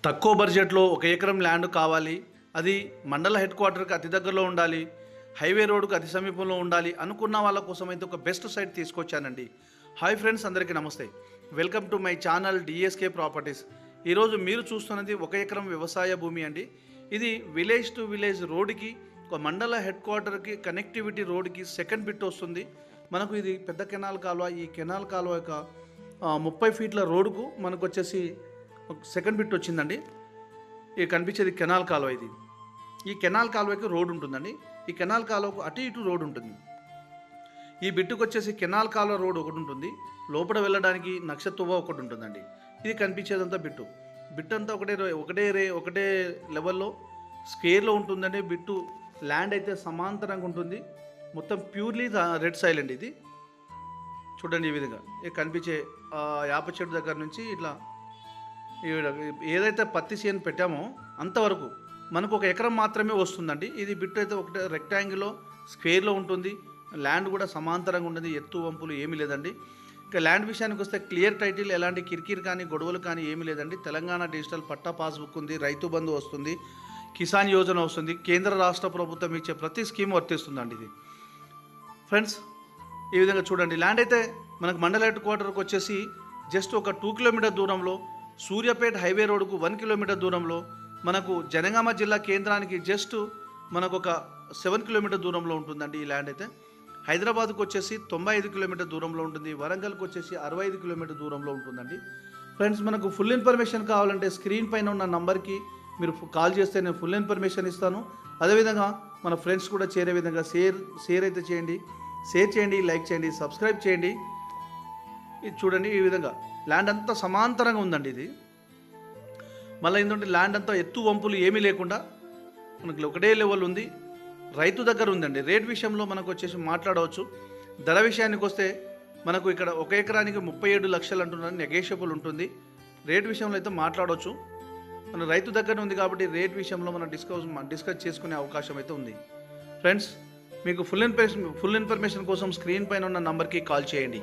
తక్కువ బడ్జెట్లో ఒక ఎకరం ల్యాండ్ కావాలి, అది మండల హెడ్ క్వార్టర్కి అతి దగ్గరలో ఉండాలి, హైవే రోడ్డుకు అతి సమీపంలో ఉండాలి అనుకున్న వాళ్ళ కోసం అయితే ఒక బెస్ట్ సైట్ తీసుకొచ్చానండి. హాయ్ ఫ్రెండ్స్, అందరికీ నమస్తే. Welcome to my channel DSK properties. ఈరోజు మీరు చూస్తున్నది ఒక ఎకరం వ్యవసాయ భూమి అండి. ఇది విలేజ్ టు విలేజ్ రోడ్డుకి, ఒక మండల హెడ్ క్వార్టర్కి కనెక్టివిటీ రోడ్డుకి సెకండ్ బిట్ వస్తుంది. మనకు ఇది పెద్ద కెనాల్ కాలువ. ఈ కెనాల్ కాలువ యొక్క 30 ఫీట్ల రోడ్డుకు మనకు వచ్చేసి సెకండ్ బిట్ వచ్చిందండి. ఇది కనిపించేది కెనాల్ కాలువ. ఈ కెనాల్ కాలువకి రోడ్ ఉంటుందండి. ఈ కెనాల్ కాలువకు అటు ఇటు రోడ్ ఉంటుంది. ఈ బిట్టుకు వచ్చేసి కెనాల్ కాలువ రోడ్ ఒకటి ఉంటుంది, లోపల వెళ్ళడానికి నక్షత్తువ ఒకటి ఉంటుందండి. ఇది కనిపించేదంతా బిట్టు అంతా ఒకటే లెవెల్లో స్క్వేర్లో ఉంటుందండి. బిట్టు ల్యాండ్ అయితే సమాంతరంగా ఉంటుంది. మొత్తం ప్యూర్లీ రెడ్ సాయిల్ అండి. ఇది చూడండి, ఈ విధంగా ఇది కనిపించే యాప చెట్టు దగ్గర నుంచి ఇట్లా ఏదైతే పత్తి చేను పెట్టామో అంతవరకు మనకు ఒక ఎకరం మాత్రమే వస్తుందండి. ఇది బిట్ అయితే ఒకటే రెక్టాంగిల్లో స్క్వేర్లో ఉంటుంది. ల్యాండ్ కూడా సమాంతరంగా ఉంటుంది, ఎత్తు వంపులు ఏమీ లేదండి. ఇక ల్యాండ్ విషయానికి వస్తే క్లియర్ టైటిల్, ఎలాంటి కిరికిరి కానీ గొడవలు కానీ ఏమీ లేదండి. తెలంగాణ డిజిటల్ పట్టా పాస్బుక్ ఉంది, రైతు బంధు వస్తుంది, కిసాన్ యోజన వస్తుంది, కేంద్ర రాష్ట్ర ప్రభుత్వం ఇచ్చే ప్రతి స్కీమ్ వర్తిస్తుందండి. ఇది ఫ్రెండ్స్ ఈ విధంగా చూడండి. ల్యాండ్ అయితే మనకు మండల హెడ్ క్వార్టర్కి వచ్చేసి జస్ట్ ఒక 2 కిలోమీటర్ దూరంలో, సూర్యాపేట హైవే రోడ్డుకు 1 కిలోమీటర్ దూరంలో, మనకు జనగామ జిల్లా కేంద్రానికి జస్ట్ మనకు ఒక 7 కిలోమీటర్ దూరంలో ఉంటుందండి. ఈ ల్యాండ్ అయితే హైదరాబాద్కు వచ్చేసి 95 కిలోమీటర్ దూరంలో ఉంటుంది, వరంగల్కి వచ్చేసి 65 కిలోమీటర్ దూరంలో ఉంటుందండి. ఫ్రెండ్స్, మనకు ఫుల్ ఇన్ఫర్మేషన్ కావాలంటే స్క్రీన్ పైన ఉన్న నంబర్కి మీరు కాల్ చేస్తే నేను ఫుల్ ఇన్ఫర్మేషన్ ఇస్తాను. అదేవిధంగా మన ఫ్రెండ్స్ కూడా చేరే విధంగా షేర్ అయితే చేయండి, లైక్ చేయండి, సబ్స్క్రైబ్ చేయండి. ఇది చూడండి, ఈ విధంగా ల్యాండ్ అంతా సమాంతరంగా ఉందండి. ఇది మళ్ళీ ఏంటంటే ల్యాండ్ అంతా ఎత్తు వంపులు ఏమీ లేకుండా మనకి ఒకటే లెవెల్ ఉంది. రైతు దగ్గర ఉందండి. రేట్ విషయంలో మనకు వచ్చేసి మాట్లాడవచ్చు. ధర విషయానికి వస్తే మనకు ఇక్కడ ఒక ఎకరానికి 37 లక్షలు అంటున్నారు, నెగోషియబుల్ ఉంటుంది. రేట్ విషయంలో అయితే మాట్లాడవచ్చు. మన రైతు దగ్గర ఉంది కాబట్టి రేట్ విషయంలో మనం డిస్కస్ చేసుకునే అవకాశం అయితే ఉంది. ఫ్రెండ్స్, మీకు ఫుల్ ఇన్ఫర్మేషన్ కోసం స్క్రీన్ పైన ఉన్న నంబర్కి కాల్ చేయండి.